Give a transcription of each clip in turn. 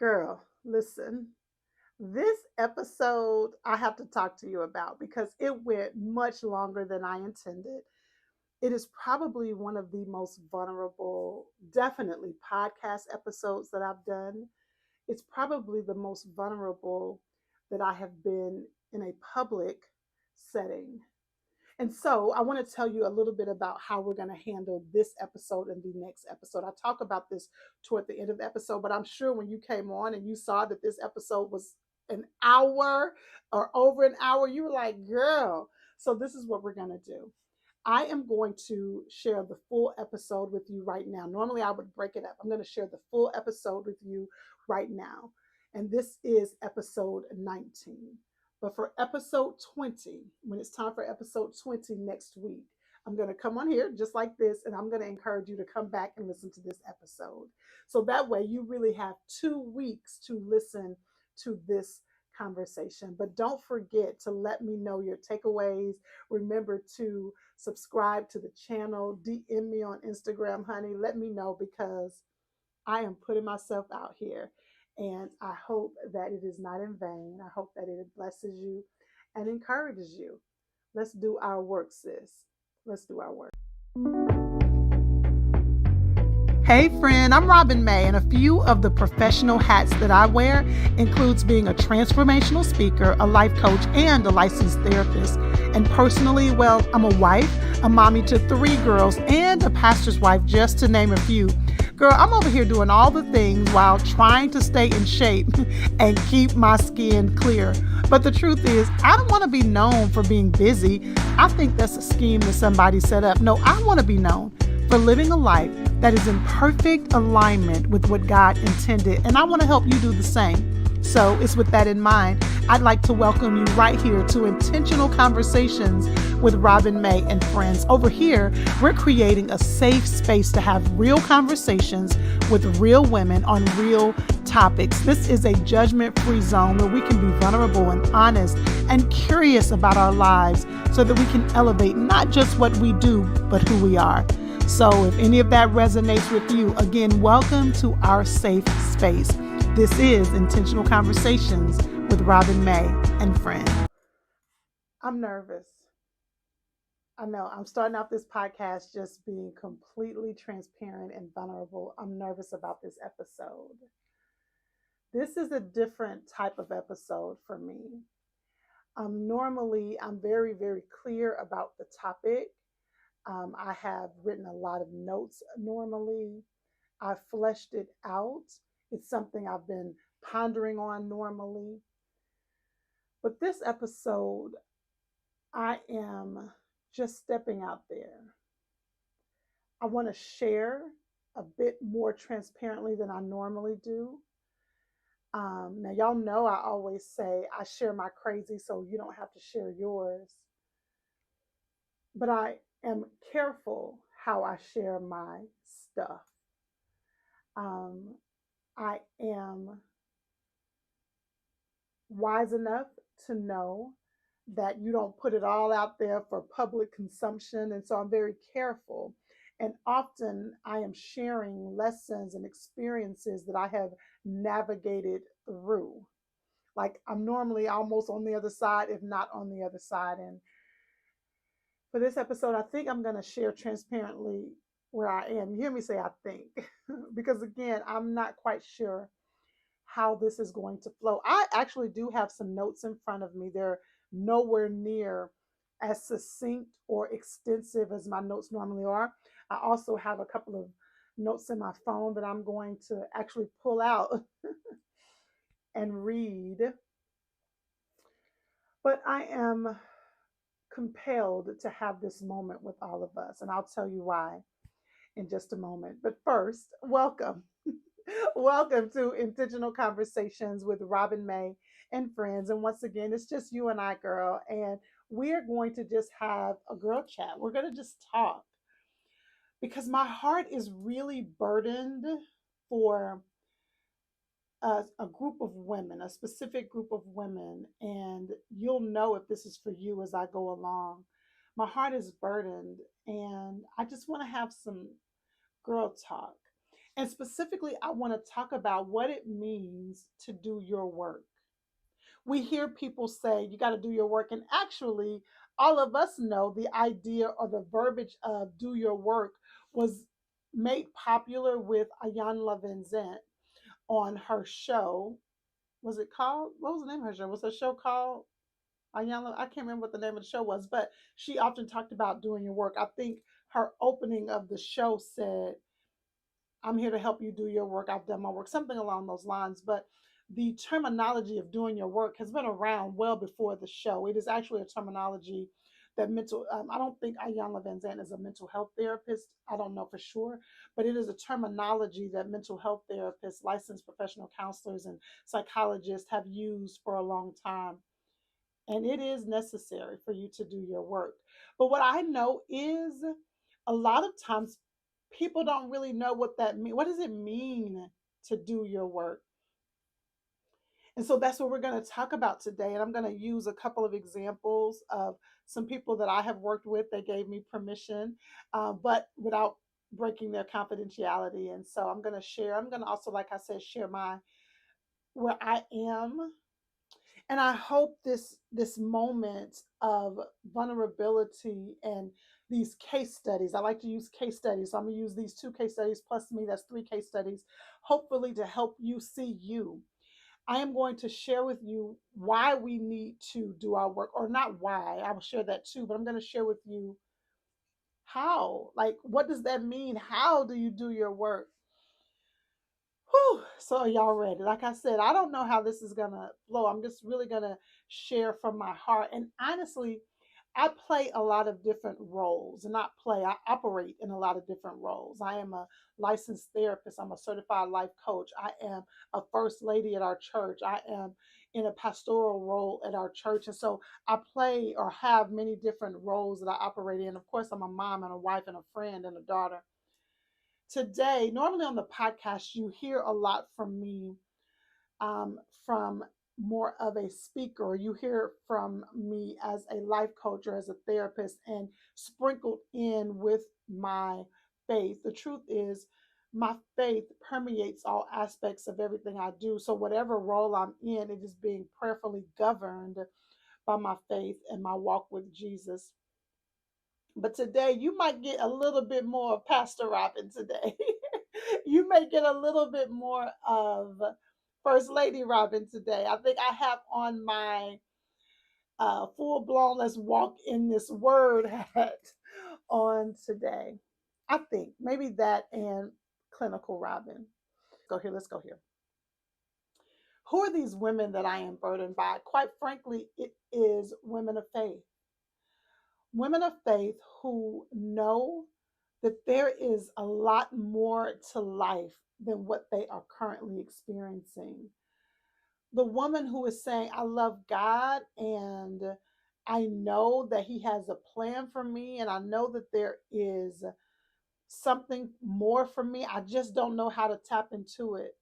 Girl, listen, this episode I have to talk to you about because it went much longer than I intended. It is probably one of the most vulnerable, definitely podcast episodes that I've done. It's probably the most vulnerable that I have been in a public setting. And so I want to tell you a little bit about how we're going to handle this episode and the next episode. I talk about this toward the end of the episode, but I'm sure when you came on and you saw that this episode was an hour or over an hour, you were like, girl. So this is what we're going to do. I am going to share the full episode with you right now. Normally, I would break it up. I'm going to share the full episode with you right now. And this is episode 19. But for episode 20, when it's time for episode 20 next week, I'm going to come on here just like this, and I'm going to encourage you to come back and listen to this episode. So that way, you really have 2 weeks to listen to this conversation. But don't forget to let me know your takeaways. Remember to subscribe to the channel, DM me on Instagram, honey. Let me know because I am putting myself out here. And I hope that it is not in vain. I hope that it blesses you and encourages you. Let's do our work, sis. Let's do our work. Hey friend, I'm Robin May, and a few of the professional hats that I wear includes being a transformational speaker, a life coach, and a licensed therapist. And personally, well, I'm a wife, a mommy to 3 girls, and a pastor's wife, just to name a few. Girl, I'm over here doing all the things while trying to stay in shape and keep my skin clear. But the truth is, I don't want to be known for being busy. I think that's a scheme that somebody set up. No, I want to be known for living a life that is in perfect alignment with what God intended. And I want to help you do the same. So it's with that in mind, I'd like to welcome you right here to Intentional Conversations with Robin May and friends. Over here, we're creating a safe space to have real conversations with real women on real topics. This is a judgment-free zone where we can be vulnerable and honest and curious about our lives so that we can elevate not just what we do, but who we are. So if any of that resonates with you, again, welcome to our safe space. This is Intentional Conversations with Robin May and friends. I'm nervous. I know I'm starting off this podcast just being completely transparent and vulnerable. I'm nervous about this episode. This is a different type of episode for me. Normally, I'm very, very clear about the topic. I have written a lot of notes normally. I fleshed it out. It's something I've been pondering on normally. But this episode, I am just stepping out there. I want to share a bit more transparently than I normally do. Now, y'all know I always say I share my crazy so you don't have to share yours. But I am careful how I share my stuff. Um, I am wise enough to know that you don't put it all out there for public consumption. And so I'm very careful. And often I am sharing lessons and experiences that I have navigated through. Like I'm normally almost on the other side, if not on the other side. And for this episode, I think I'm going to share transparently where I am. You hear me say I think, because again, I'm not quite sure how this is going to flow. I actually do have some notes in front of me. They're nowhere near as succinct or extensive as my notes normally are. I also have a couple of notes in my phone that I'm going to actually pull out and read. But I am compelled to have this moment with all of us, and I'll tell you why in just a moment. But first, welcome. Welcome to Intentional Conversations with Robin May and friends. And once again, it's just you and I, girl. And we're going to just have a girl chat. We're going to just talk because my heart is really burdened for a group of women, a specific group of women. And you'll know if this is for you as I go along. My heart is burdened, and I just want to have some girl talk. And specifically, I want to talk about what it means to do your work. We hear people say you got to do your work, and actually, all of us know the idea or the verbiage of do your work was made popular with Ayanna Van Zant on her show. Was it called? What was the name of her show? Was her show called Ayanna? I can't remember what the name of the show was, but she often talked about doing your work. I think her opening of the show said, I'm here to help you do your work. I've done my work, something along those lines. But the terminology of doing your work has been around well before the show. It is actually a terminology that I don't think Ayanna Van Zandt is a mental health therapist. I don't know for sure, but it is a terminology that mental health therapists, licensed professional counselors, and psychologists have used for a long time. And it is necessary for you to do your work. But what I know is a lot of times people don't really know what that means. What does it mean to do your work? And so that's what we're going to talk about today. And I'm going to use a couple of examples of some people that I have worked with. They gave me permission, but without breaking their confidentiality. And so I'm going to share. I'm going to also, like I said, share my where I am. And I hope this moment of vulnerability and these case studies, I like to use case studies, so I'm going to use these two case studies plus me, that's three case studies, hopefully to help you see you. I am going to share with you why we need to do our work, or not why, I will share that too, but I'm going to share with you how. Like, what does that mean? How do you do your work? Whew, so are y'all ready? Like I said, I don't know how this is gonna flow. I'm just really gonna share from my heart. And honestly, I play a lot of different roles. And not play, I operate in a lot of different roles. I am a licensed therapist, I'm a certified life coach, I am a first lady at our church, I am in a pastoral role at our church. And so I play or have many different roles that I operate in. Of course, I'm a mom and a wife and a friend and a daughter. Today, normally on the podcast, you hear a lot from me, from more of a speaker. You hear from me as a life coach or as a therapist, and sprinkled in with my faith. The truth is, my faith permeates all aspects of everything I do. So, whatever role I'm in, it is being prayerfully governed by my faith and my walk with Jesus. But today you might get a little bit more of Pastor Robin today. You may get a little bit more of First Lady Robin today. I think I have on my full blown let's walk in this word hat on today. I think maybe that and clinical Robin. Let's go here. Who are these women that I am burdened by? Quite frankly, it is women of faith. Women of faith who know that there is a lot more to life than what they are currently experiencing. The woman who is saying, I love God and I know that He has a plan for me, and I know that there is something more for me. I just don't know how to tap into it.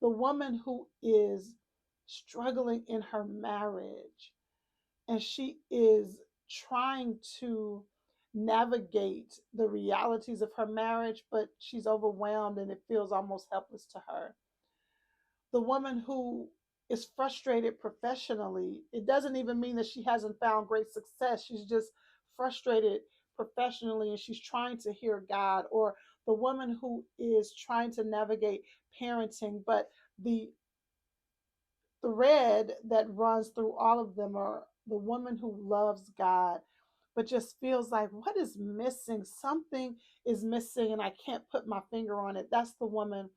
The woman who is struggling in her marriage and she is trying to navigate the realities of her marriage, but she's overwhelmed and it feels almost helpless to her. The woman who is frustrated professionally, it doesn't even mean that she hasn't found great success. She's just frustrated professionally and she's trying to hear God. Or the woman who is trying to navigate parenting, but the thread that runs through all of them are the woman who loves God, but just feels like, what is missing? Something is missing, and I can't put my finger on it. That's the woman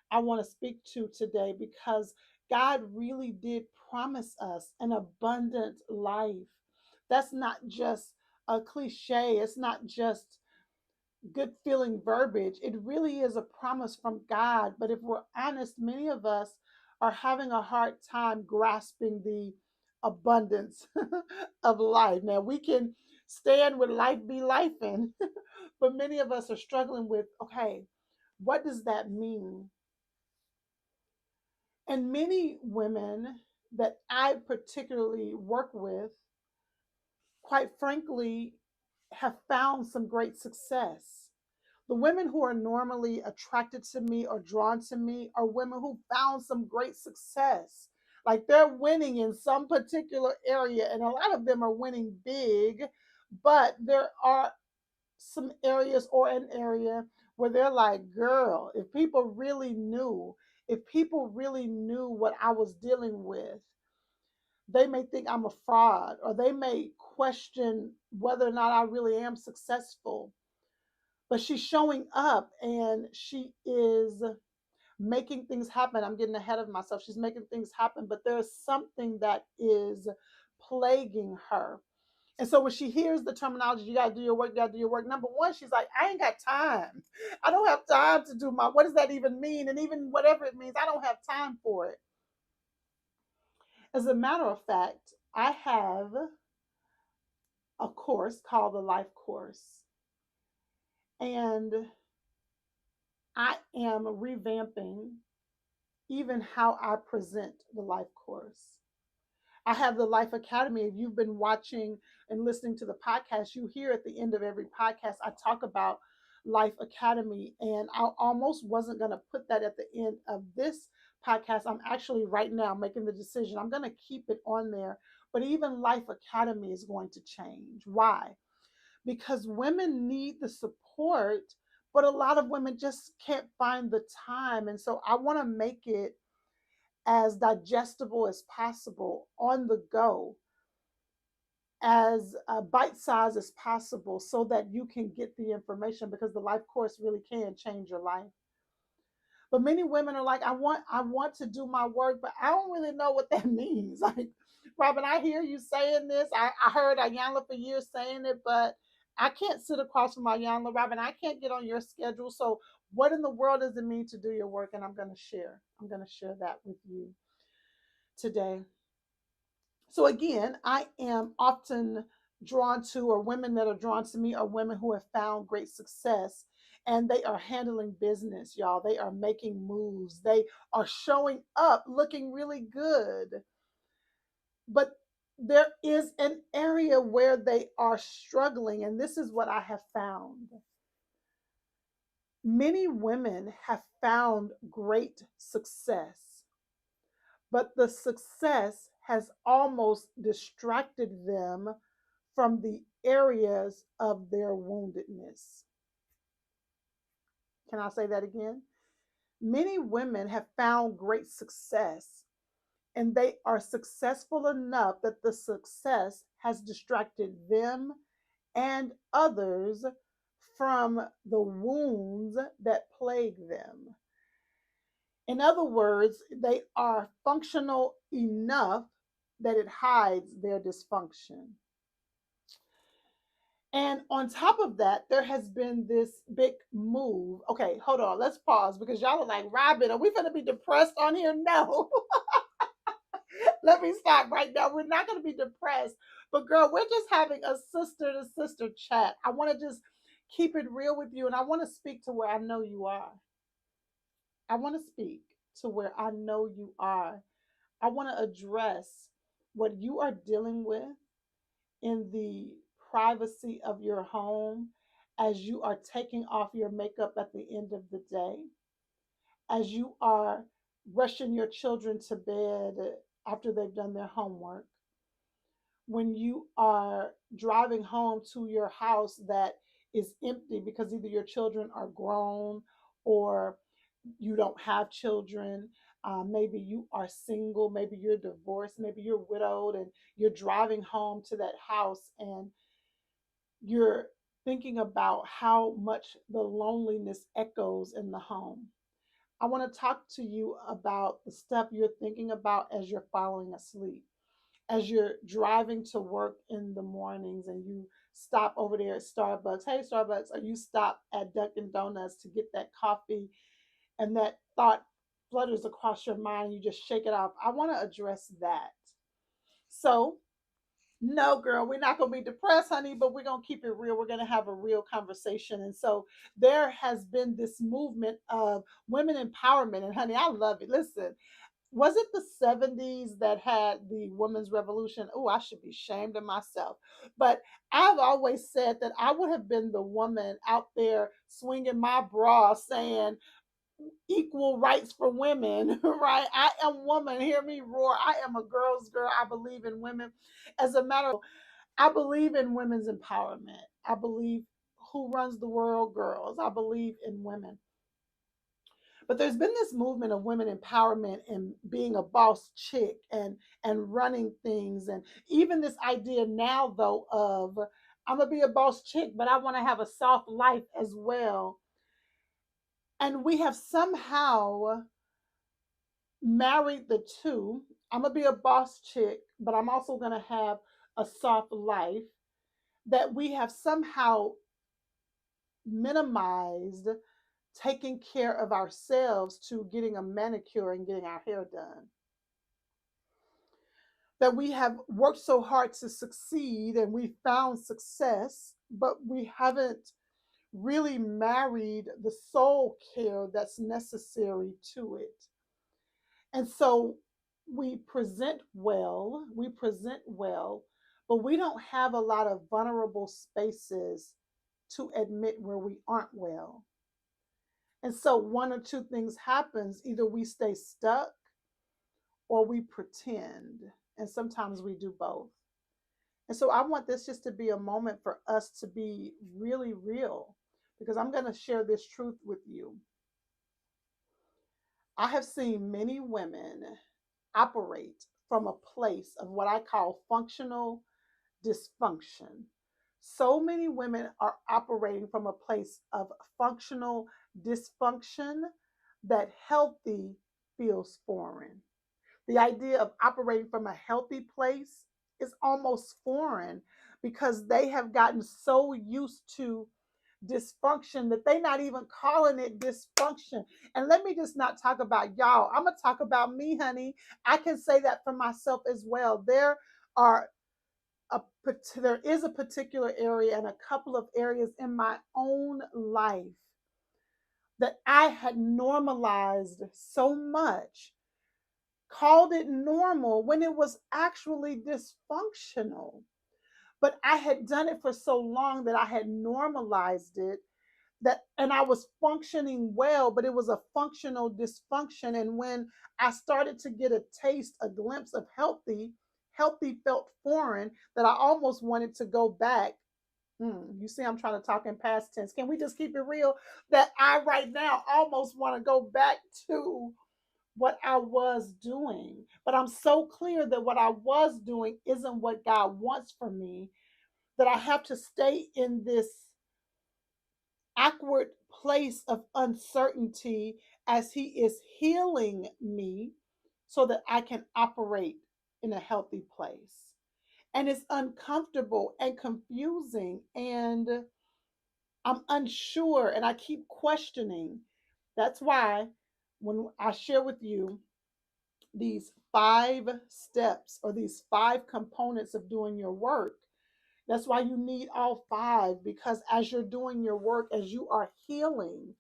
I want to speak to today, because God really did promise us an abundant life. That's not just a cliche, it's not just good feeling verbiage. It really is a promise from God. But if we're honest, many of us are having a hard time grasping the abundance of life. Now, we can stand with life be life in, but many of us are struggling with, okay, what does that mean? And many women that I particularly work with, quite frankly, have found some great success. The women who are normally attracted to me or drawn to me are women who found some great success. Like they're winning in some particular area, and a lot of them are winning big, but there are some areas or an area where they're like, girl, if people really knew what I was dealing with, they may think I'm a fraud, or they may question whether or not I really am successful. But she's showing up and she is making things happen. I'm getting ahead of myself. She's making things happen, but there's something that is plaguing her. And so when she hears the terminology, you got to do your work, you got to do your work. Number one, she's like, I ain't got time. I don't have time to do what does that even mean? And even whatever it means, I don't have time for it. As a matter of fact, I have a course called the Life Course. And I am revamping even how I present the Life Course. I have the Life Academy. If you've been watching and listening to the podcast, you hear at the end of every podcast, I talk about Life Academy. And I almost wasn't going to put that at the end of this podcast. I'm actually right now making the decision. I'm going to keep it on there. But even Life Academy is going to change. Why? Because women need the support, but a lot of women just can't find the time. And so I want to make it as digestible as possible, on the go, as bite size as possible, so that you can get the information, because the Life Course really can change your life. But many women are like, I want to do my work, but I don't really know what that means. Like, Robin, I hear you saying this. I heard Ayanla for years saying it, but I can't sit across from Ayanla. Robin, I can't get on your schedule. So what in the world does it mean to do your work? And I'm going to share. I'm going to share that with you today. So again, I am often drawn to, or women that are drawn to me are women who have found great success, and they are handling business, y'all. They are making moves. They are showing up looking really good. But there is an area where they are struggling, and this is what I have found. Many women have found great success, but the success has almost distracted them from the areas of their woundedness. Can I say that again? Many women have found great success, and they are successful enough that the success has distracted them and others from the wounds that plague them. In other words, they are functional enough that it hides their dysfunction. And on top of that, there has been this big move. Okay, hold on. Let's pause, because y'all are like, Robin, are we going to be depressed on here? No. Let me stop right now. We're not going to be depressed. But girl, we're just having a sister to sister chat. I want to just keep it real with you, and I want to speak to where I know you are. I want to speak to where I know you are. I want to address what you are dealing with in the privacy of your home, as you are taking off your makeup at the end of the day, as you are rushing your children to bed after they've done their homework, when you are driving home to your house that is empty because either your children are grown or you don't have children. Maybe you are single, maybe you're divorced, maybe you're widowed, and you're driving home to that house and you're thinking about how much the loneliness echoes in the home. I want to talk to you about the stuff you're thinking about as you're falling asleep, as you're driving to work in the mornings and you stop over there at Starbucks. Hey, Starbucks, or you stop at Dunkin' Donuts to get that coffee, and that thought flutters across your mind. You just shake it off. I want to address that. So, no, girl, we're not going to be depressed, honey, but we're going to keep it real. We're going to have a real conversation. And so there has been this movement of women empowerment. And honey, I love it. Listen, was it the 70s that had the women's revolution? Oh, I should be ashamed of myself. But I've always said that I would have been the woman out there swinging my bra saying equal rights for women, right? I am woman. Hear me roar. I am a girl's girl. I believe in women. As a matter of, I believe in women's empowerment. I believe who runs the world, girls. I believe in women. But there's been this movement of women empowerment and being a boss chick and running things, and even this idea now though of I'm gonna be a boss chick, but I want to have a soft life as well. And we have somehow married the two. I'm gonna be a boss chick, but I'm also gonna have a soft life. That we have somehow minimized taking care of ourselves to getting a manicure and getting our hair done. That we have worked so hard to succeed and we found success, but we haven't really married the soul care that's necessary to it. And so we present well, but we don't have a lot of vulnerable spaces to admit where we aren't well. And so one or two things happens, either we stay stuck or we pretend, and sometimes we do both. And so I want this just to be a moment for us to be really real, because I'm going to share this truth with you. I have seen many women operate from a place of what I call functional dysfunction. So many women are operating from a place of functional dysfunction that healthy feels foreign. The idea of operating from a healthy place is almost foreign because they have gotten so used to dysfunction that they're not even calling it dysfunction. And let me just not talk about y'all. I'm going to talk about me, honey. I can say that for myself as well. Are a there is a particular area and a couple of areas in my own life that I had normalized so much, called it normal when it was actually dysfunctional. But I had done it for so long that I had normalized it, that and I was functioning well, but it was a functional dysfunction. And when I started to get a taste, a glimpse of healthy felt foreign, that I almost wanted to go back. You see, I'm trying to talk in past tense. Can we just keep it real? That I right now almost want to go back to what I was doing. But I'm so clear that what I was doing isn't what God wants for me, that I have to stay in this awkward place of uncertainty as He is healing me so that I can operate in a healthy place. And it's uncomfortable and confusing, and I'm unsure, and I keep questioning. That's why when I share with you these 5 steps or these 5 components of doing your work, that's why you need all 5, because as you're doing your work, as you are healing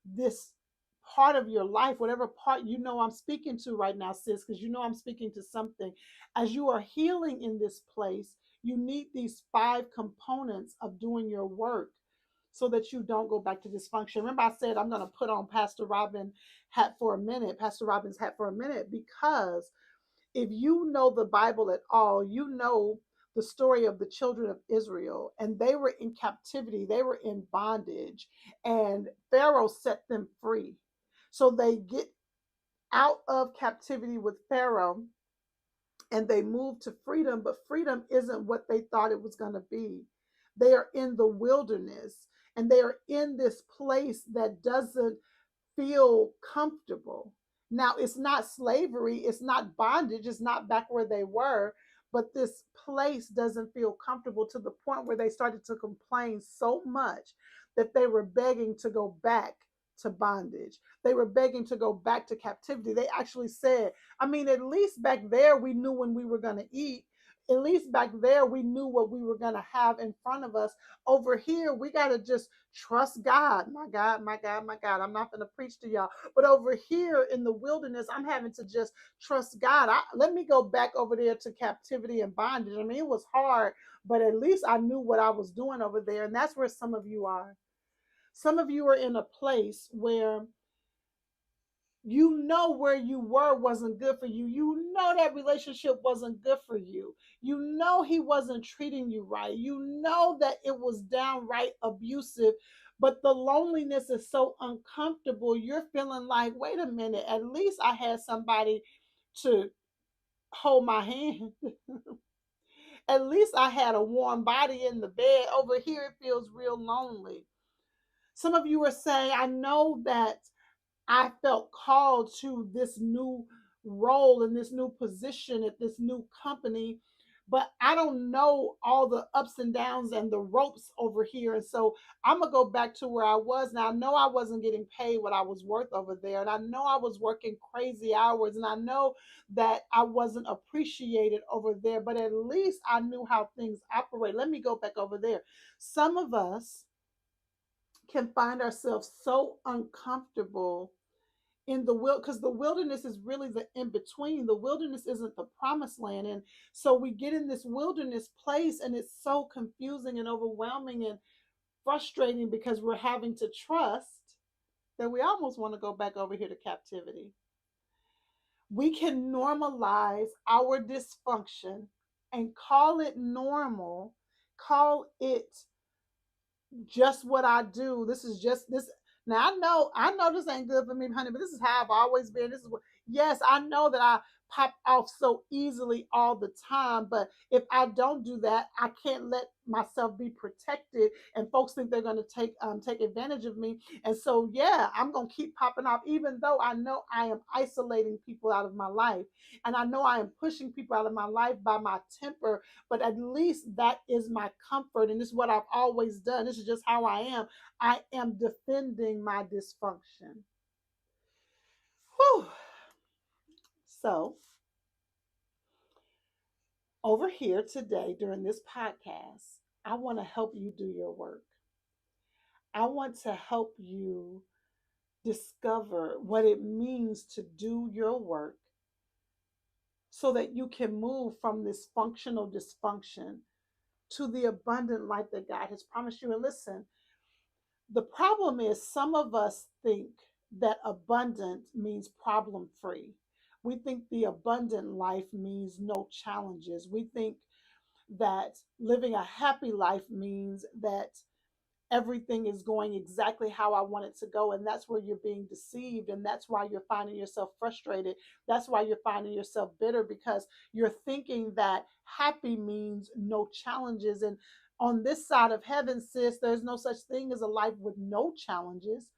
this part of your life, whatever part you know I'm speaking to right now, sis, because you know I'm speaking to something. As you are healing in this place, you need these 5 components of doing your work so that you don't go back to dysfunction. Remember, I said I'm going to put on Pastor Robin's hat for a minute, because if you know the Bible at all, you know the story of the children of Israel, and they were in captivity, they were in bondage, and Pharaoh set them free. So they get out of captivity with Pharaoh and they move to freedom, but freedom isn't what they thought it was going to be. They are in the wilderness and they are in this place that doesn't feel comfortable. Now, it's not slavery, it's not bondage, it's not back where they were, but this place doesn't feel comfortable, to the point where they started to complain so much that they were begging to go back to bondage. They were begging to go back to captivity. They actually said, I mean, at least back there we knew when we were going to eat. At least back there, we knew what we were going to have in front of us. Over here, we got to just trust God. My God, my God, my God. I'm not going to preach to y'all. But over here in the wilderness, I'm having to just trust God. Let me go back over there to captivity and bondage. I mean, it was hard, but at least I knew what I was doing over there. And that's where some of you are. Some of you are in a place where you know where you were wasn't good for you. You know that relationship wasn't good for you. You know he wasn't treating you right. You know that it was downright abusive, but the loneliness is so uncomfortable. You're feeling like, wait a minute, at least I had somebody to hold my hand. At least I had a warm body in the bed. Over here, it feels real lonely. Some of you are saying, I know that I felt called to this new role and this new position at this new company, but I don't know all the ups and downs and the ropes over here. And so I'm going to go back to where I was. Now, I know I wasn't getting paid what I was worth over there. And I know I was working crazy hours. And I know that I wasn't appreciated over there, but at least I knew how things operate. Let me go back over there. Some of us can find ourselves so uncomfortable in the wild, because the wilderness is really the in between. The wilderness isn't the promised land. And so we get in this wilderness place and it's so confusing and overwhelming and frustrating because we're having to trust that we almost want to go back over here to captivity. We can normalize our dysfunction and call it normal, call it just what I do. This is just this. Now I know this ain't good for me, honey, but this is how I've always been. This is what, yes, I know that I pop off so easily all the time, but if I don't do that, I can't let myself be protected and folks think they're gonna take advantage of me. And so yeah, I'm gonna keep popping off, even though I know I am isolating people out of my life. And I know I am pushing people out of my life by my temper, but at least that is my comfort. And this is what I've always done. This is just how I am. I am defending my dysfunction. Whew. So, over here today during this podcast, I want to help you do your work. I want to help you discover what it means to do your work so that you can move from this functional dysfunction to the abundant life that God has promised you. And listen, the problem is some of us think that abundant means problem free. We think the abundant life means no challenges. We think that living a happy life means that everything is going exactly how I want it to go. And that's where you're being deceived. And that's why you're finding yourself frustrated. That's why you're finding yourself bitter, because you're thinking that happy means no challenges. And on this side of heaven, sis, there's no such thing as a life with no challenges.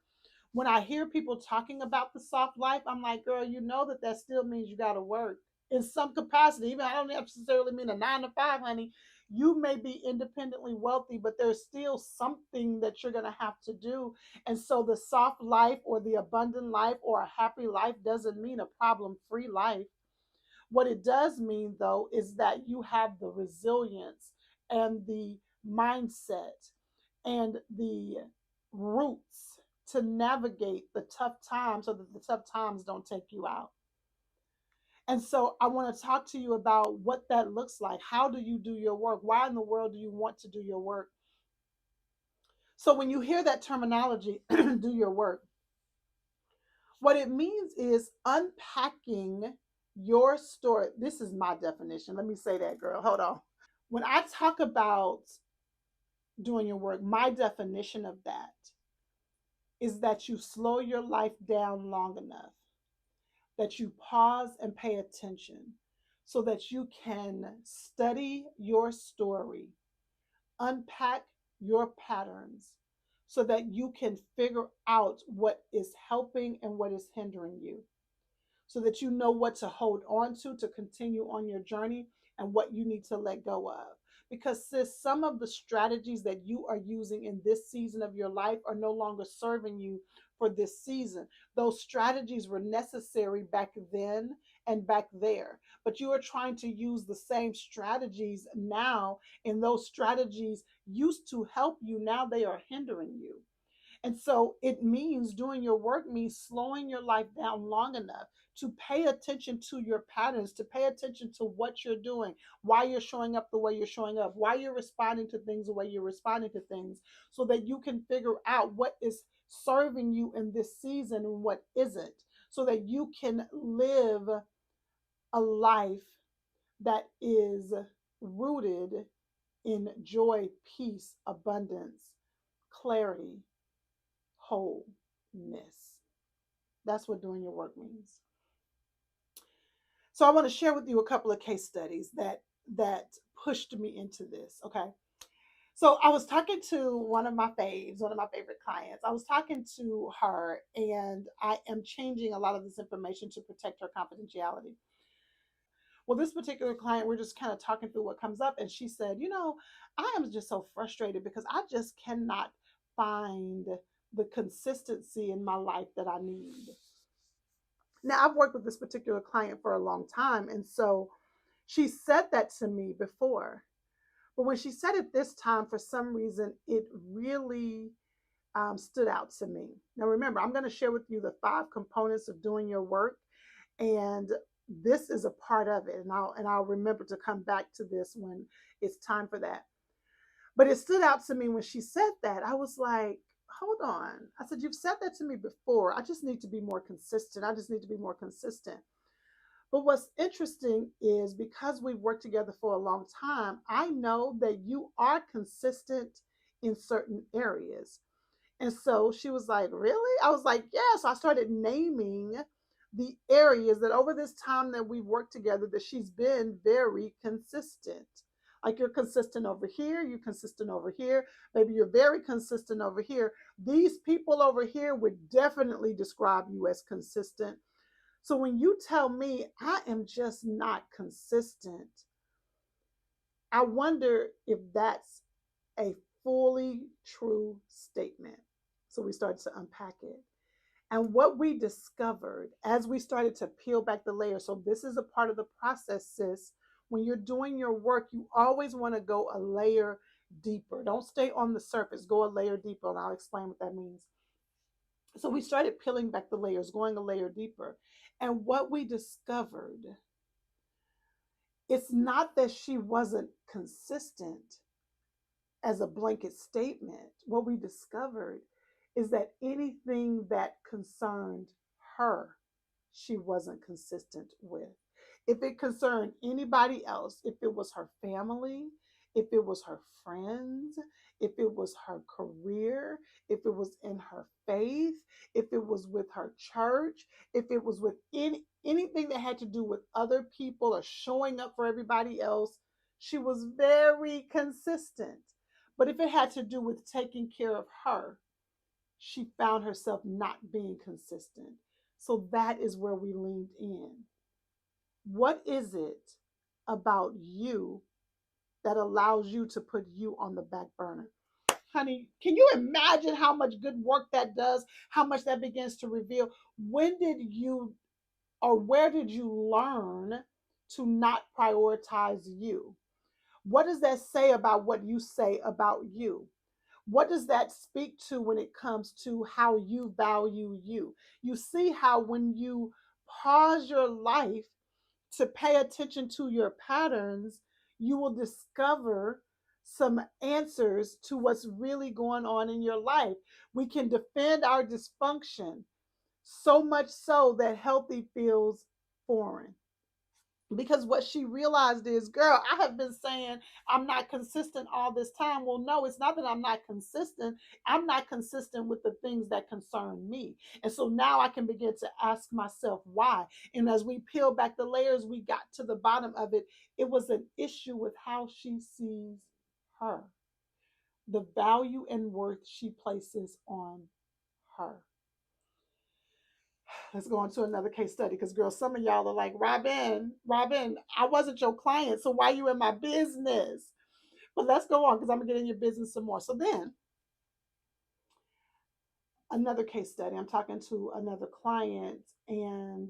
When I hear people talking about the soft life, I'm like, girl, you know that that still means you got to work in some capacity. Even I don't necessarily mean a 9 to 5, honey. You may be independently wealthy, but there's still something that you're going to have to do. And so the soft life or the abundant life or a happy life doesn't mean a problem free life. What it does mean, though, is that you have the resilience and the mindset and the roots to navigate the tough times so that the tough times don't take you out. And so I want to talk to you about what that looks like. How do you do your work? Why in the world do you want to do your work? So when you hear that terminology, do your work, what it means is unpacking your story. This is my definition. Let me say that, girl. Hold on. When I talk about doing your work, my definition of that is that you slow your life down long enough, that you pause and pay attention so that you can study your story, unpack your patterns, so that you can figure out what is helping and what is hindering you, so that you know what to hold on to continue on your journey and what you need to let go of. Because, sis, some of the strategies that you are using in this season of your life are no longer serving you for this season. Those strategies were necessary back then and back there, but you are trying to use the same strategies now, and those strategies used to help you. Now they are hindering you. And so it means doing your work means slowing your life down long enough to pay attention to your patterns, to pay attention to what you're doing, why you're showing up the way you're showing up, why you're responding to things the way you're responding to things, so that you can figure out what is serving you in this season and what isn't, so that you can live a life that is rooted in joy, peace, abundance, clarity, wholeness. That's what doing your work means. So I want to share with you a couple of case studies that pushed me into this. Okay. So I was talking to one of my faves, one of my favorite clients. I was talking to her, and I am changing a lot of this information to protect her confidentiality. Well, this particular client, we're just kind of talking through what comes up, and she said, I am just so frustrated because I just cannot find the consistency in my life that I need. Now, I've worked with this particular client for a long time, and so she said that to me before. But when she said it this time, for some reason, it really stood out to me. Now, remember, I'm going to share with you the 5 components of doing your work, and this is a part of it. And I'll remember to come back to this when it's time for that. But it stood out to me when she said that. I was like, hold on. I said, you've said that to me before. I just need to be more consistent. I just need to be more consistent. But what's interesting is because we've worked together for a long time, I know that you are consistent in certain areas. And so she was like, really? I was like, yeah. So I started naming the areas that over this time that we've worked together that she's been very consistent. Like, you're consistent over here, you're consistent over here, maybe you're very consistent over here. These people over here would definitely describe you as consistent. So when you tell me I am just not consistent, I wonder if that's a fully true statement. So we started to unpack it. And what we discovered as we started to peel back the layers, so this is a part of the process, sis. When you're doing your work, you always want to go a layer deeper. Don't stay on the surface, go a layer deeper. And I'll explain what that means. So we started peeling back the layers, going a layer deeper. And what we discovered, it's not that she wasn't consistent as a blanket statement. What we discovered is that anything that concerned her, she wasn't consistent with. If it concerned anybody else, if it was her family, if it was her friends, if it was her career, if it was in her faith, if it was with her church, if it was with anything that had to do with other people or showing up for everybody else, she was very consistent. But if it had to do with taking care of her, she found herself not being consistent. So that is where we leaned in. What is it about you that allows you to put you on the back burner? Honey, can you imagine how much good work that does? How much that begins to reveal? When did you, or where did you learn to not prioritize you? What does that say about what you say about you? What does that speak to when it comes to how you value you? You see how when you pause your life to pay attention to your patterns, you will discover some answers to what's really going on in your life. We can defend our dysfunction so much so that healthy feels foreign. Because what she realized is, girl, I have been saying I'm not consistent all this time. Well, no, it's not that I'm not consistent. I'm not consistent with the things that concern me. And so now I can begin to ask myself why. And as we peel back the layers, we got to the bottom of it. It was an issue with how she sees her, the value and worth she places on her. Let's go on to another case study, because girl, some of y'all are like, Robin, I wasn't your client, so why you in my business? But let's go on, because I'm gonna get in your business some more. So then Another case study. I'm talking to another client, and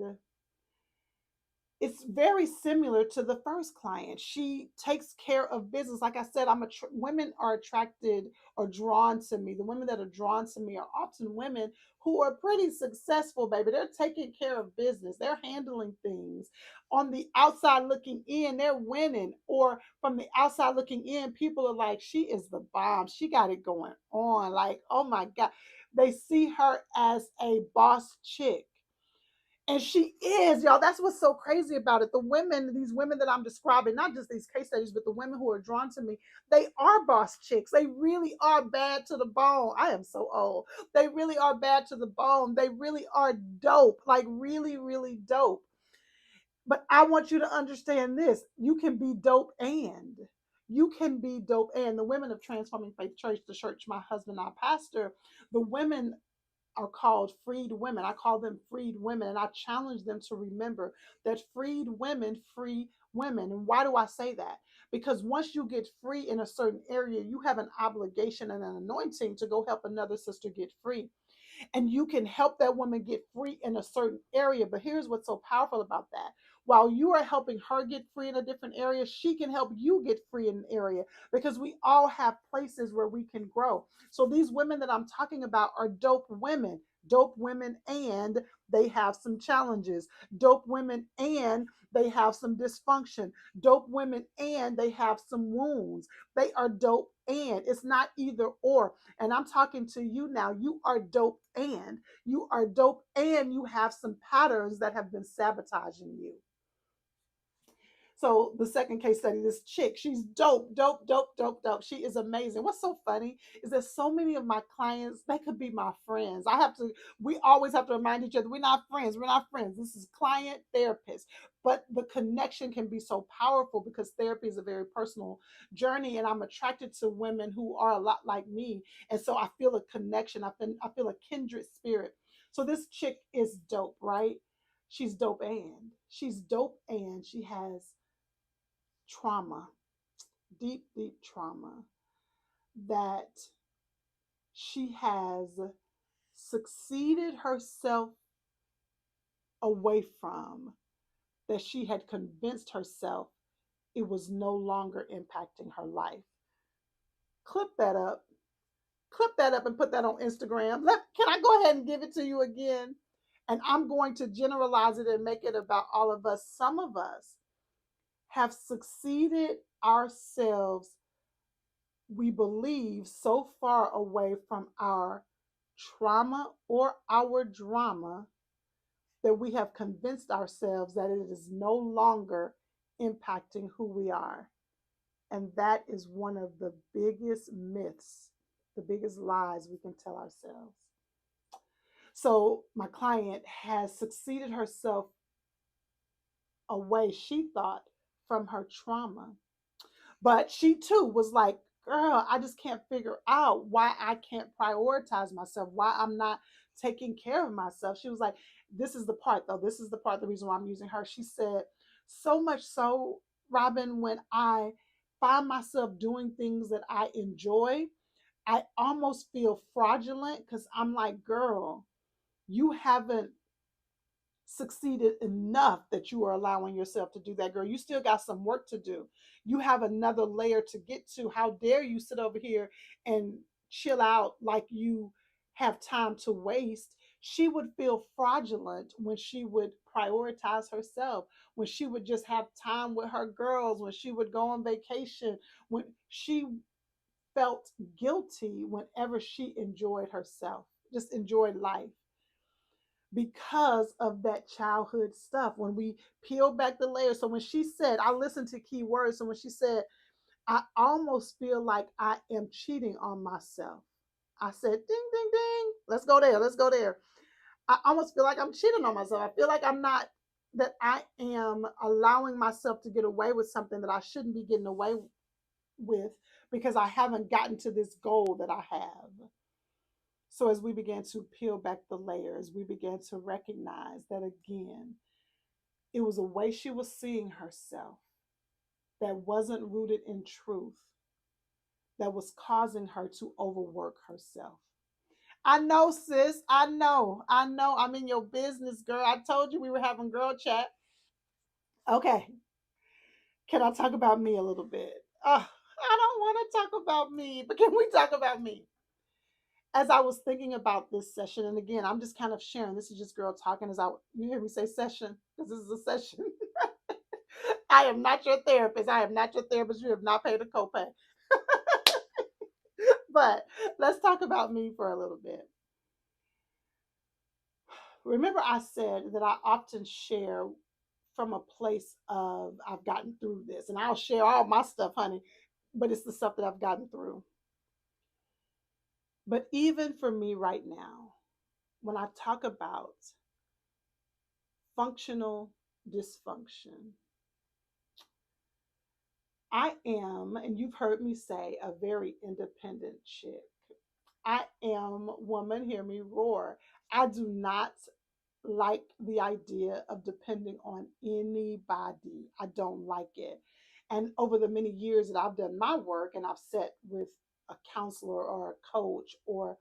it's very similar to the first client. She takes care of business. Like I said, women are attracted or drawn to me. The women that are drawn to me are often women who are pretty successful, baby. They're taking care of business. They're handling things. On the outside looking in, they're winning. Or from the outside looking in, people are like, she is the bomb. She got it going on. Like, oh my God. They see her as a boss chick, and she is, y'all. That's what's so crazy about it. The women, these women that I'm describing, not just these case studies, but the women who are drawn to me, they are boss chicks. They really are bad to the bone. I am so old. They really are bad to the bone. They really are dope, like really, really dope. But I want you to understand this: you can be dope and. You can be dope. And the women of Transforming Faith Church, the church my husband and I pastor, the women are called freed women. I call them freed women, and I challenge them to remember that freed women free women. And why do I say that? Because once you get free in a certain area, you have an obligation and an anointing to go help another sister get free, and you can help that woman get free in a certain area. But here's what's so powerful about that: while you are helping her get free in a different area, she can help you get free in an area, because we all have places where we can grow. So these women that I'm talking about are dope women. Dope women, and they have some challenges. Dope women, and they have some dysfunction. Dope women, and they have some wounds. They are dope, and it's not either or. And I'm talking to you now. You are dope, and you are dope, and you have some patterns that have been sabotaging you. So the second case study, this chick, she's dope, dope, dope, dope, dope. She is amazing. What's so funny is that so many of my clients, they could be my friends. We always have to remind each other, we're not friends. We're not friends. This is client therapist. But the connection can be so powerful because therapy is a very personal journey. And I'm attracted to women who are a lot like me. And so I feel a connection. I feel a kindred spirit. So this chick is dope, right? She's dope, and she's dope, and she has trauma, deep, deep trauma that she has succeeded herself away from, that she had convinced herself it was no longer impacting her life. Clip that up. Clip that up and put that on Instagram. Can I go ahead and give it to you again? And I'm going to generalize it and make it about all of us. Some of us have succeeded ourselves, we believe, so far away from our trauma or our drama that we have convinced ourselves that it is no longer impacting who we are. And that is one of the biggest myths, the biggest lies we can tell ourselves. So, my client has succeeded herself away, she thought, from her trauma. But she too was like, girl, I just can't figure out why I can't prioritize myself, why I'm not taking care of myself. She was like, this is the part though. This is the part, the reason why I'm using her. She said, so much so, Robin, when I find myself doing things that I enjoy, I almost feel fraudulent because I'm like, girl, you haven't succeeded enough that you are allowing yourself to do that, girl. You still got some work to do. You have another layer to get to. How dare you sit over here and chill out like you have time to waste? She would feel fraudulent when she would prioritize herself, when she would just have time with her girls, when she would go on vacation, when she felt guilty whenever she enjoyed herself, just enjoyed life, because of that childhood stuff. When we peel back the layers. So when she said, I listened to key words. So when she said, I almost feel like I am cheating on myself, I said, ding, ding, ding. Let's go there. Let's go there. I almost feel like I'm cheating on myself. I feel like that I am allowing myself to get away with something that I shouldn't be getting away with, because I haven't gotten to this goal that I have. So as we began to peel back the layers, we began to recognize that again, it was a way she was seeing herself that wasn't rooted in truth, that was causing her to overwork herself. I know, sis. I know. I know. I'm in your business, girl. I told you we were having girl chat. Okay. Can I talk about me a little bit? I don't want to talk about me, but can we talk about me? As I was thinking about this session, and again, I'm just kind of sharing. This is just girl talking. You hear me say session, because this is a session. I am not your therapist. I am not your therapist. You have not paid a copay. But let's talk about me for a little bit. Remember, I said that I often share from a place of I've gotten through this, and I'll share all my stuff, honey, but it's the stuff that I've gotten through. But even for me right now, when I talk about functional dysfunction, I am, and you've heard me say, a very independent chick. I am, woman, hear me roar. I do not like the idea of depending on anybody. I don't like it. And over the many years that I've done my work and I've sat with a counselor or a coach or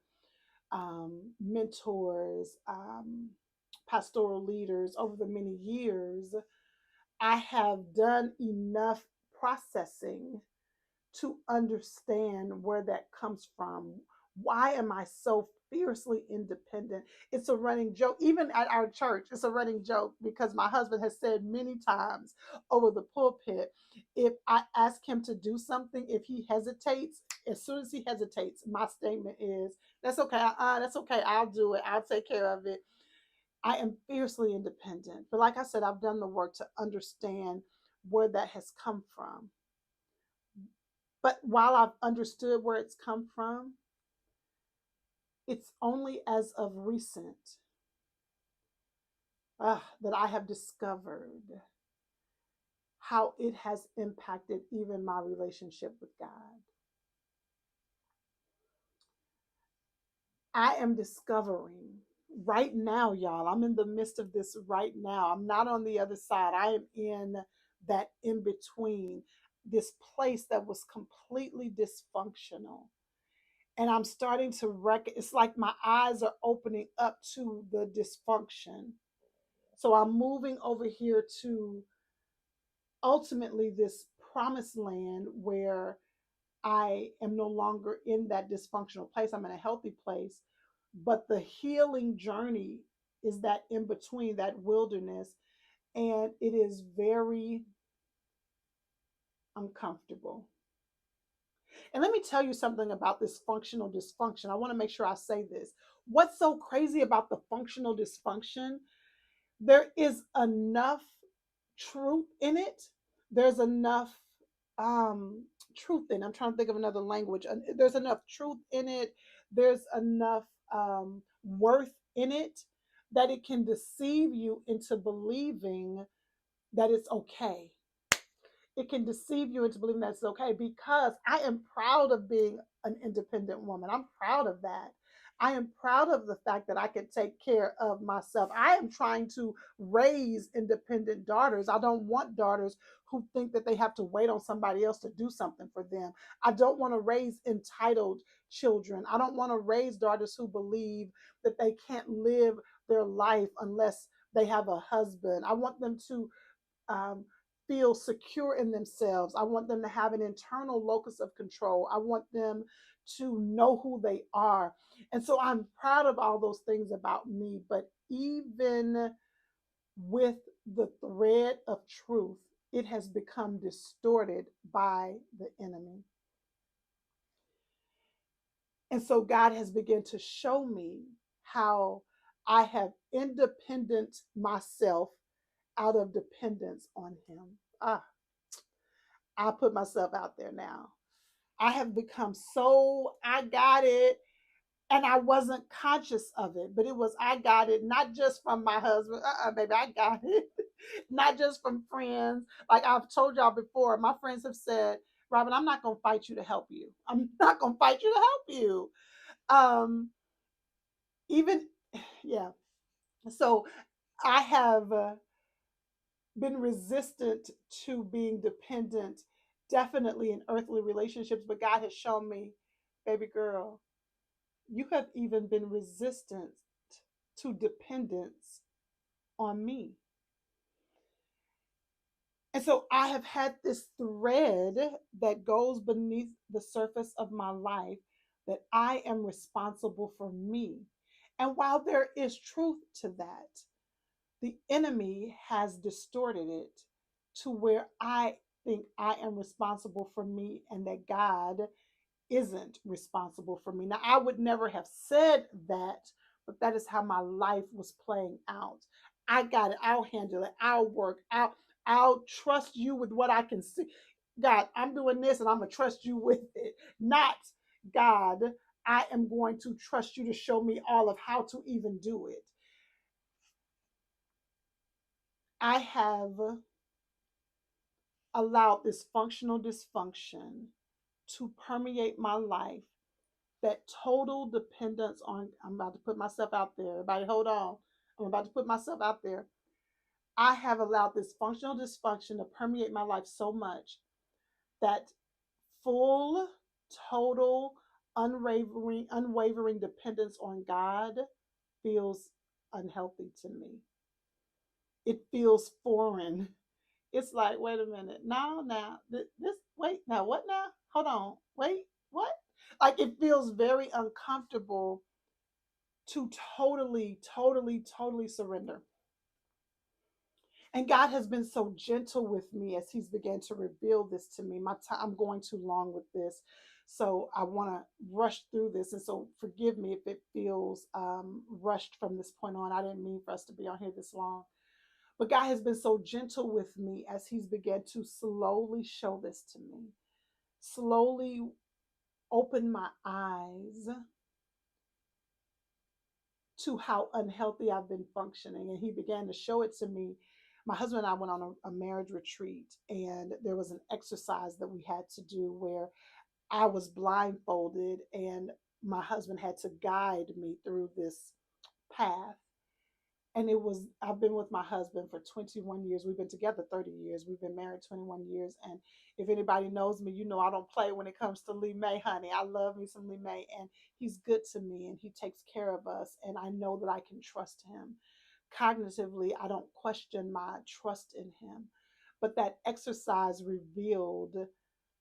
mentors, pastoral leaders over the many years, I have done enough processing to understand where that comes from. Why am I so fiercely independent? It's a running joke. Even at our church, it's a running joke because my husband has said many times over the pulpit, if I ask him to do something, if he hesitates, as soon as he hesitates, my statement is, that's okay. That's okay. I'll do it. I'll take care of it. I am fiercely independent. But like I said, I've done the work to understand where that has come from. But while I've understood where it's come from, it's only as of recent that I have discovered how it has impacted even my relationship with God. I am discovering right now, y'all, I'm in the midst of this right now. I'm not on the other side. I am in that in between, this place that was completely dysfunctional. And I'm starting to it's like my eyes are opening up to the dysfunction. So I'm moving over here to ultimately this promised land where I am no longer in that dysfunctional place. I'm in a healthy place. But the healing journey is that in between, that wilderness. And it is very uncomfortable. And let me tell you something about this functional dysfunction. I want to make sure I say this. What's so crazy about the functional dysfunction? There is enough truth in it. There's enough truth in. I'm trying to think of another language. There's enough truth in it. There's enough worth in it that it can deceive you into believing that it's okay. It can deceive you into believing that's okay, because I am proud of being an independent woman. I'm proud of that. I am proud of the fact that I can take care of myself. I am trying to raise independent daughters. I don't want daughters who think that they have to wait on somebody else to do something for them. I don't want to raise entitled children. I don't want to raise daughters who believe that they can't live their life unless they have a husband. I want them to um, feel secure in themselves. I want them to have an internal locus of control. I want them to know who they are. And so I'm proud of all those things about me. But even with the thread of truth, it has become distorted by the enemy. And so God has begun to show me how I have independent myself out of dependence on him. I put myself out there now. I have become so, I got it. And I wasn't conscious of it, but it was, I got it, not just from my husband. Baby, I got it. Not just from friends. Like I've told y'all before, my friends have said, Robin, I'm not going to fight you to help you. I'm not going to fight you to help you. Um, even, yeah. So I have been resistant to being dependent, definitely in earthly relationships, but God has shown me, baby girl, you have even been resistant to dependence on me. And so I have had this thread that goes beneath the surface of my life that I am responsible for me. And while there is truth to that, the enemy has distorted it to where I think I am responsible for me and that God isn't responsible for me. Now, I would never have said that, but that is how my life was playing out. I got it. I'll handle it. I'll work. I'll trust you with what I can see. God, I'm doing this and I'm gonna trust you with it. Not God, I am going to trust you to show me all of how to even do it. I have allowed this functional dysfunction to permeate my life, that total dependence on, I'm about to put myself out there. Everybody, hold on. I'm about to put myself out there. I have allowed this functional dysfunction to permeate my life so much that full, total, unwavering dependence on God feels unhealthy to me. It feels foreign. It's like, wait a minute. No, now, this, wait, now, what now? Hold on. Wait, what? Like, it feels very uncomfortable to totally surrender. And God has been so gentle with me as He's began to reveal this to me. I'm going too long with this, so I want to rush through this. And so, forgive me if it feels rushed from this point on. I didn't mean for us to be on here this long. But God has been so gentle with me as He's began to slowly show this to me, slowly open my eyes to how unhealthy I've been functioning. And He began to show it to me. My husband and I went on a marriage retreat, and there was an exercise that we had to do where I was blindfolded, and my husband had to guide me through this path. And it was, I've been with my husband for 21 years. We've been together 30 years. We've been married 21 years. And if anybody knows me, you know I don't play when it comes to Lee May, honey. I love me some Lee May, and he's good to me, and he takes care of us, and I know that I can trust him. Cognitively, I don't question my trust in him. But that exercise revealed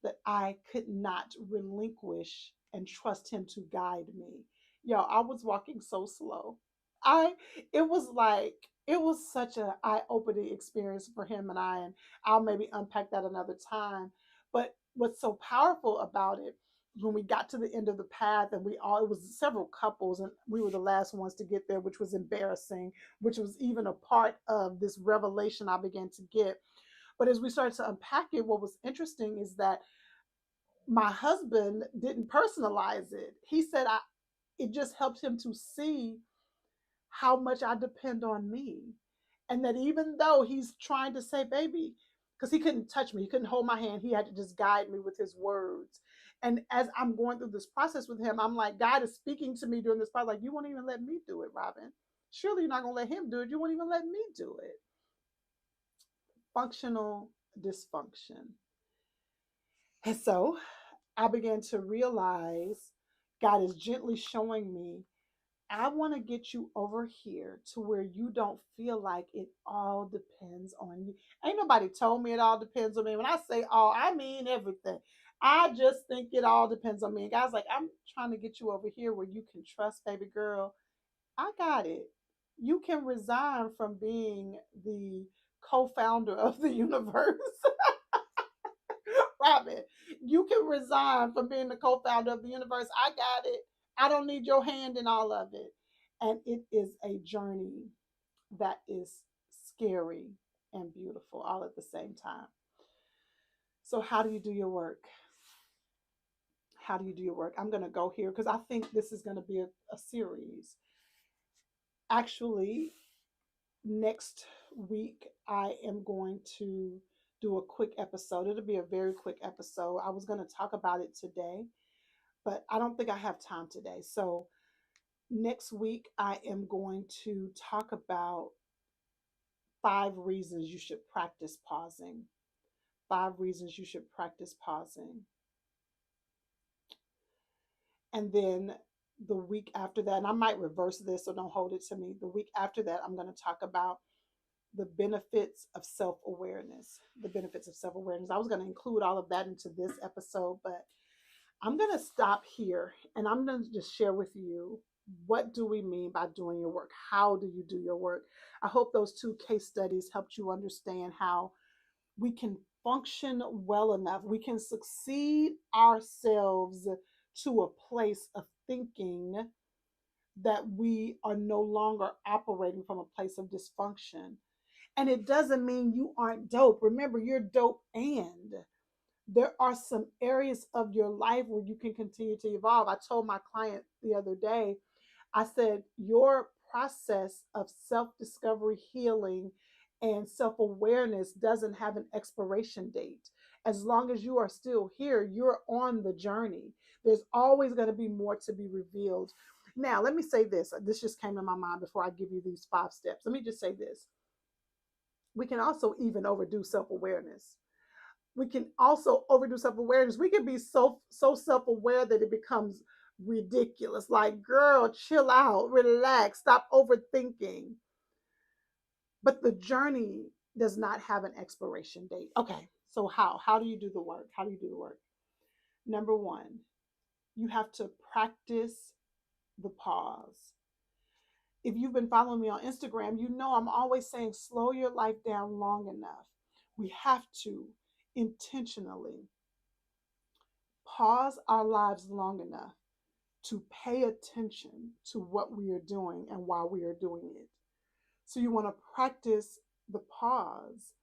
that I could not relinquish and trust him to guide me. Yo, I was walking so slow. I it was like, it was such a eye-opening experience for him and I, and I'll maybe unpack that another time. But what's so powerful about it, when we got to the end of the path, and we all, it was several couples, and we were the last ones to get there, which was embarrassing, which was even a part of this revelation I began to get. But as we started to unpack it, what was interesting is that my husband didn't personalize it. He said it just helped him to see how much I depend on me. And that even though he's trying to say, baby, because he couldn't touch me, he couldn't hold my hand, he had to just guide me with his words. And as I'm going through this process with him, I'm like, God is speaking to me during this process, like, you won't even let me do it, Robin. Surely you're not going to let him do it. You won't even let me do it. Functional dysfunction. And so I began to realize God is gently showing me, I want to get you over here to where you don't feel like it all depends on you. Ain't nobody told me it all depends on me. When I say all, I mean everything. I just think it all depends on me. And God's like, I'm trying to get you over here where you can trust, baby girl. I got it. You can resign from being the co founder of the universe. Robin, you can resign from being the co founder of the universe. I got it. I don't need your hand in all of it. And it is a journey that is scary and beautiful all at the same time. So, how do you do your work? How do you do your work? I'm going to go here because I think this is going to be a series. Actually, next week, I am going to do a quick episode. It'll be a very quick episode. I was going to talk about it today, but I don't think I have time today. So, next week, I am going to talk about 5 reasons you should practice pausing. 5 reasons you should practice pausing. And then the week after that, and I might reverse this, so don't hold it to me. The week after that, I'm going to talk about the benefits of self awareness. The benefits of self awareness. I was going to include all of that into this episode, but I'm going to stop here and I'm going to just share with you what do we mean by doing your work? How do you do your work? I hope those two case studies helped you understand how we can function well enough. We can succeed ourselves to a place of thinking that we are no longer operating from a place of dysfunction. And it doesn't mean you aren't dope. Remember, you're dope, and there are some areas of your life where you can continue to evolve. I told my client the other day, I said, your process of self discovery, healing, and self awareness doesn't have an expiration date. As long as you are still here, you're on the journey. There's always going to be more to be revealed. Now, let me say this. This just came to my mind before I give you these 5 steps. Let me just say this. We can also even overdo self awareness. We can also overdo self-awareness. We can be so self-aware that it becomes ridiculous. Like, girl, chill out, relax, stop overthinking. But the journey does not have an expiration date. Okay, so how do you do the work? How do you do the work? Number one, you have to practice the pause. If you've been following me on Instagram, you know I'm always saying slow your life down long enough. We have to intentionally pause our lives long enough to pay attention to what we are doing and why we are doing it. So you want to practice the pause.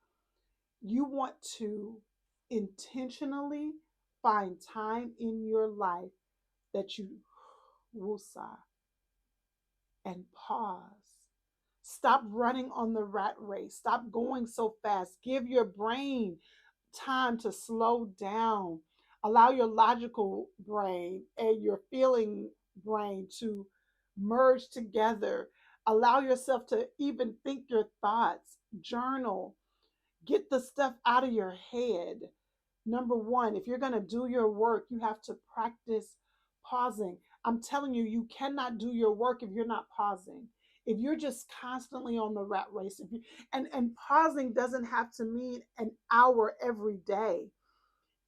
You want to intentionally find time in your life that you woosah and pause. Stop running on the rat race. Stop going so fast. Give your brain time to slow down. Allow your logical brain and your feeling brain to merge together. Allow yourself to even think your thoughts. Journal. Get the stuff out of your head. Number one, if you're going to do your work, you have to practice pausing. I'm telling you, you cannot do your work if you're not pausing. If you're just constantly on the rat race, if you, and pausing doesn't have to mean an hour every day.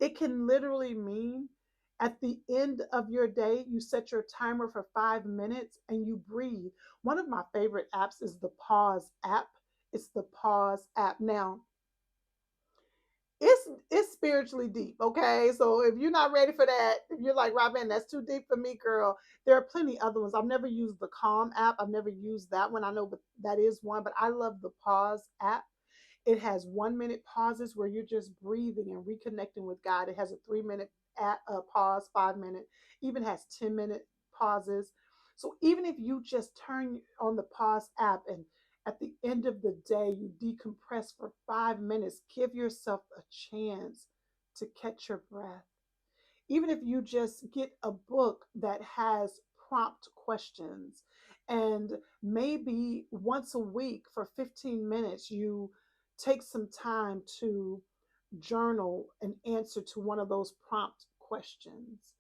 It can literally mean at the end of your day, you set your timer for 5 minutes and you breathe. One of my favorite apps is the Pause app. It's the Pause app. Now, it's spiritually deep, okay? So if you're not ready for that, if you're like, Robin, that's too deep for me, girl. There are plenty other ones. I've never used the Calm app. I've never used that one. I know, but that is one. But I love the Pause app. It has 1 minute pauses where you're just breathing and reconnecting with God. It has a 3 minute pause, 5 minute, even has 10-minute pauses. So even if you just turn on the Pause app and at the end of the day, you decompress for 5 minutes, give yourself a chance to catch your breath. Even if you just get a book that has prompt questions, and maybe once a week for 15 minutes, you take some time to journal an answer to one of those prompt questions.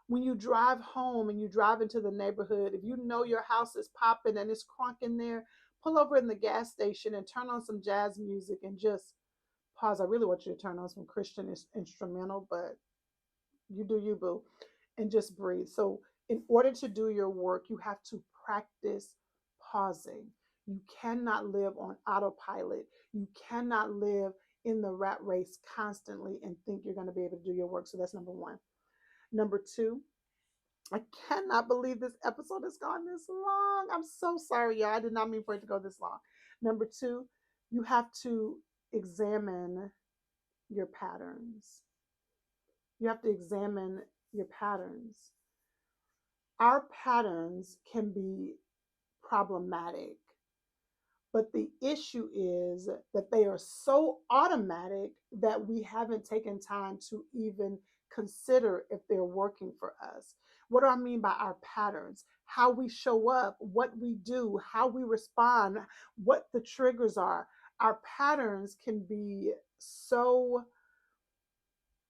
When you drive home and you drive into the neighborhood, if you know your house is popping and it's crunk in there, pull over in the gas station and turn on some jazz music and just pause. I really want you to turn on some Christian instrumental, but you do you, boo, and just breathe. So, in order to do your work, you have to practice pausing. You cannot live on autopilot. You cannot live in the rat race constantly and think you're going to be able to do your work. So, that's number one. Number two, I cannot believe this episode has gone this long. I'm so sorry, y'all. I did not mean for it to go this long. Number two, you have to examine your patterns. You have to examine your patterns. Our patterns can be problematic, but the issue is that they are so automatic that we haven't taken time to even consider if they're working for us. What do I mean by our patterns? How we show up, what we do, how we respond, what the triggers are. Our patterns can be so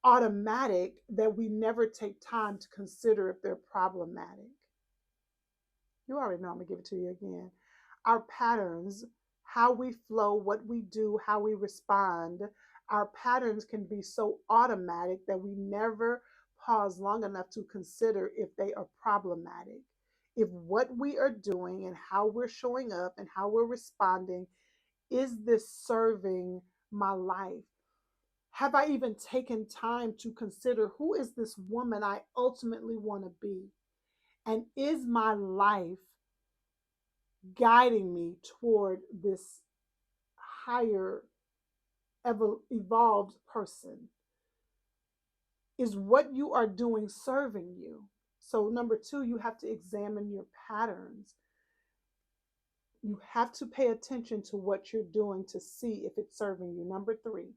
automatic that we never take time to consider if they're problematic. You already know I'm going to give it to you again. Our patterns, how we flow, what we do, how we respond, our patterns can be so automatic that we never pause long enough to consider if they are problematic. If what we are doing and how we're showing up and how we're responding, is this serving my life? Have I even taken time to consider who is this woman I ultimately want to be? And is my life guiding me toward this higher, evolved person? Is what you are doing serving you? So, number two, you have to examine your patterns. You have to pay attention to what you're doing to see if it's serving you. Number three,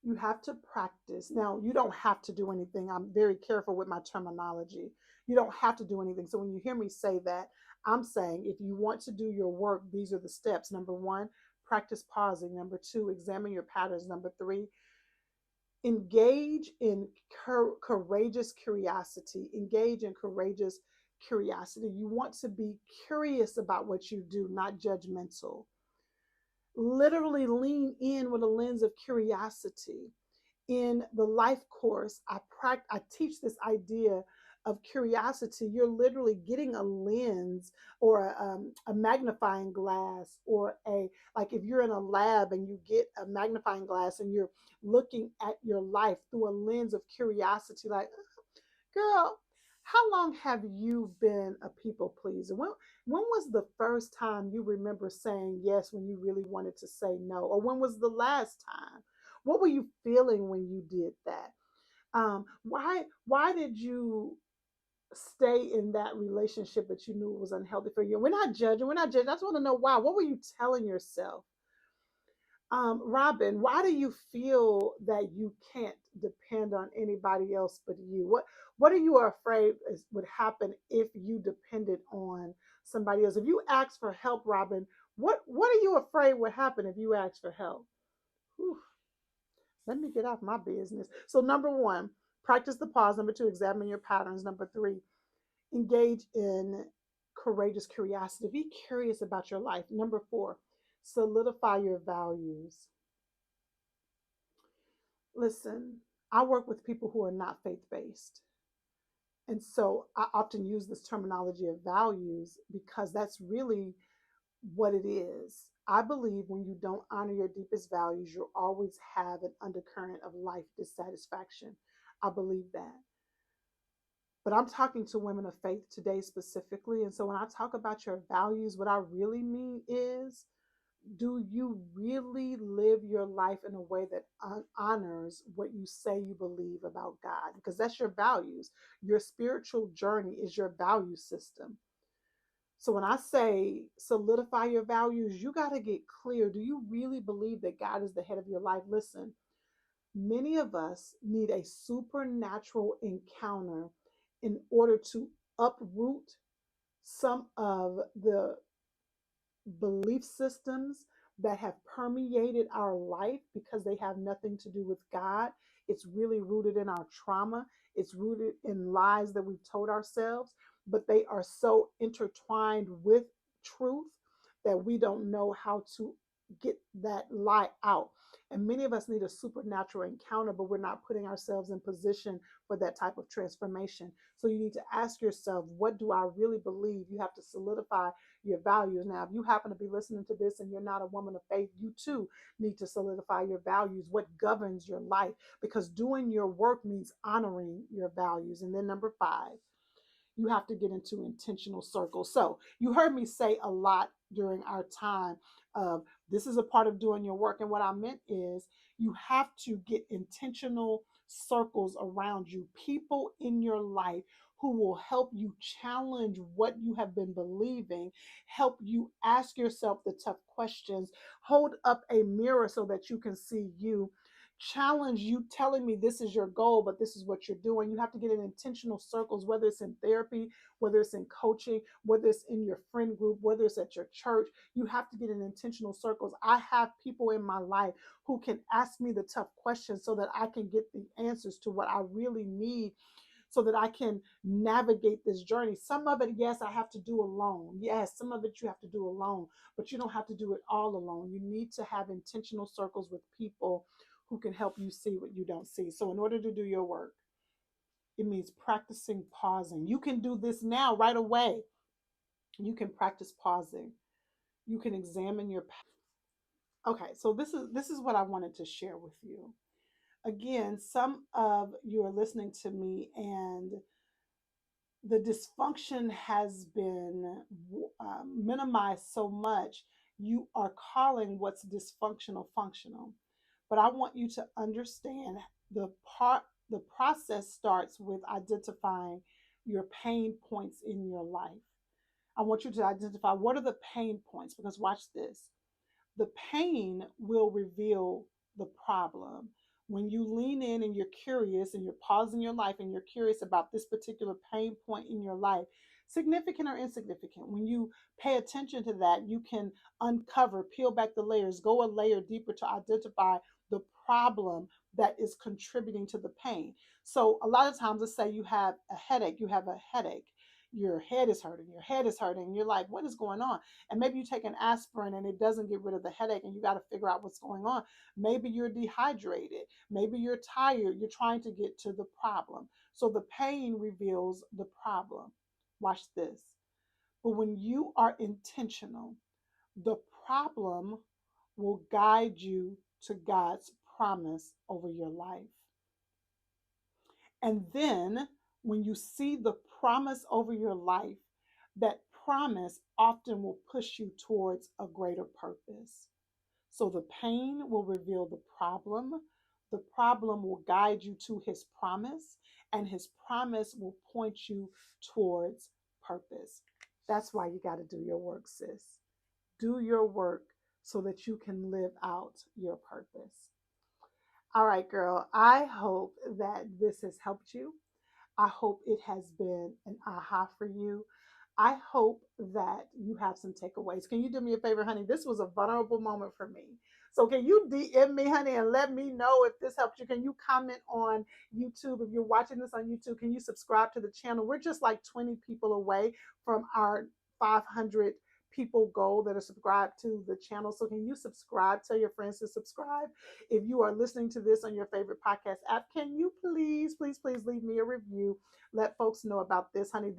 you have to practice. Now, you don't have to do anything. I'm very careful with my terminology. You don't have to do anything. So when you hear me say that, I'm saying if you want to do your work, these are the steps. Number one, practice pausing. Number two, examine your patterns. Number three, engage in courageous curiosity. Engage in courageous curiosity. You want to be curious about what you do, not judgmental. Literally lean in with a lens of curiosity. In the life course, I teach this idea of curiosity. You're literally getting a lens or a magnifying glass, or a, like if you're in a lab and you get a magnifying glass and you're looking at your life through a lens of curiosity, like, girl, how long have you been a people pleaser? When was the first time you remember saying yes when you really wanted to say no? Or when was the last time? What were you feeling when you did that? Why did you stay in that relationship that you knew was unhealthy for you? We're not judging. We're not judging. I just want to know why. What were you telling yourself? Robin, why do you feel that you can't depend on anybody else but you? What are you afraid would happen if you depended on somebody else? If you ask for help, Robin, what are you afraid would happen if you ask for help? Whew, let me get off my business. So number one, practice the pause. Number two, examine your patterns. Number three, engage in courageous curiosity. Be curious about your life. Number four, solidify your values. Listen, I work with people who are not faith based. And so I often use this terminology of values because that's really what it is. I believe when you don't honor your deepest values, you'll always have an undercurrent of life dissatisfaction. I believe that. But I'm talking to women of faith today specifically. And so when I talk about your values, what I really mean is, do you really live your life in a way that honors what you say you believe about God? Because that's your values. Your spiritual journey is your value system. So when I say solidify your values, you got to get clear. Do you really believe that God is the head of your life? Listen, many of us need a supernatural encounter in order to uproot some of the belief systems that have permeated our life because they have nothing to do with God. It's really rooted in our trauma. It's rooted in lies that we've told ourselves, but they are so intertwined with truth that we don't know how to get that lie out. And many of us need a supernatural encounter, but we're not putting ourselves in position for that type of transformation. So you need to ask yourself, what do I really believe? You have to solidify your values. Now, if you happen to be listening to this and you're not a woman of faith, you too need to solidify your values, what governs your life, because doing your work means honoring your values. And then number five, you have to get into intentional circles. So you heard me say a lot during our time of this is a part of doing your work. And what I meant is you have to get intentional circles around you, people in your life who will help you challenge what you have been believing, help you ask yourself the tough questions, hold up a mirror so that you can see you, challenge you telling me this is your goal, but this is what you're doing. You have to get in intentional circles, whether it's in therapy, whether it's in coaching, whether it's in your friend group, whether it's at your church. You have to get in intentional circles. I have people in my life who can ask me the tough questions so that I can get the answers to what I really need so that I can navigate this journey. Some of it, yes, I have to do alone. Yes, some of it you have to do alone, but you don't have to do it all alone. You need to have intentional circles with people who can help you see what you don't see. So, in order to do your work, it means practicing pausing. You can do this now, right away. You can practice pausing. You can examine your. Okay, so this is what I wanted to share with you. Again, some of you are listening to me, and the dysfunction has been minimized so much. You are calling what's dysfunctional functional. But I want you to understand the part. The process starts with identifying your pain points in your life. I want you to identify what are the pain points, because watch this. The pain will reveal the problem. When you lean in and you're curious and you're pausing your life and you're curious about this particular pain point in your life, significant or insignificant, when you pay attention to that, you can uncover, peel back the layers, go a layer deeper to identify the problem that is contributing to the pain. So, a lot of times, let's say you have a headache, your head is hurting, and you're like, what is going on? And maybe you take an aspirin and it doesn't get rid of the headache, and you got to figure out what's going on. Maybe you're dehydrated, maybe you're tired, you're trying to get to the problem. So the pain reveals the problem. Watch this. But when you are intentional, the problem will guide you to God's promise over your life. And then when you see the promise over your life, that promise often will push you towards a greater purpose. So the pain will reveal the problem will guide you to his promise, and his promise will point you towards purpose. That's why you got to do your work, sis. Do your work so that you can live out your purpose. All right, girl, I hope that this has helped you. I hope it has been an aha for you. I hope that you have some takeaways. Can you do me a favor, honey? This was a vulnerable moment for me. So can you DM me, honey, and let me know if this helped you? Can you comment on YouTube? If you're watching this on YouTube, can you subscribe to the channel? We're just like 20 people away from our 500 people goal that are subscribed to the channel. So can you subscribe? Tell your friends to subscribe. If you are listening to this on your favorite podcast app, can you please leave me a review? Let folks know about this, honey.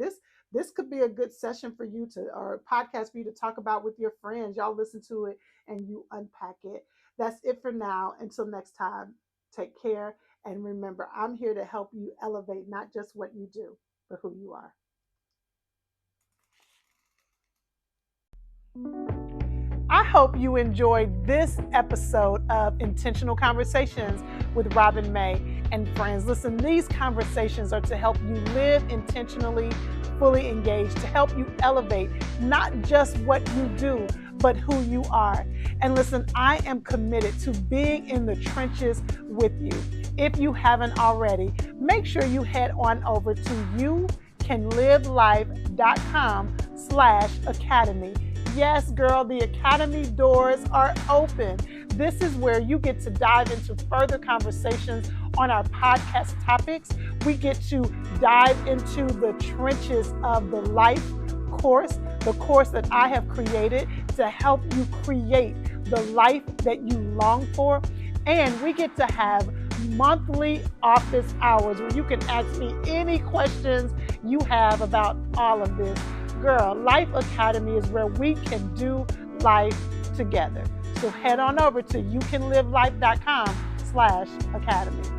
This could be a good session for you to, or a podcast for you to talk about with your friends. Y'all listen to it and you unpack it. That's it for now. Until next time, take care. And remember, I'm here to help you elevate not just what you do, but who you are. I hope you enjoyed this episode of Intentional Conversations with Robin May and friends. Listen, these conversations are to help you live intentionally, fully engaged, to help you elevate not just what you do, but who you are. And listen, I am committed to being in the trenches with you. If you haven't already, make sure you head on over to youcanlivelife.com/academy. Yes, girl, the Academy doors are open. This is where you get to dive into further conversations on our podcast topics. We get to dive into the trenches of the life course, the course that I have created to help you create the life that you long for. And we get to have monthly office hours where you can ask me any questions you have about all of this. Girl, Life Academy is where we can do life together. So head on over to youcanlivelife.com/academy.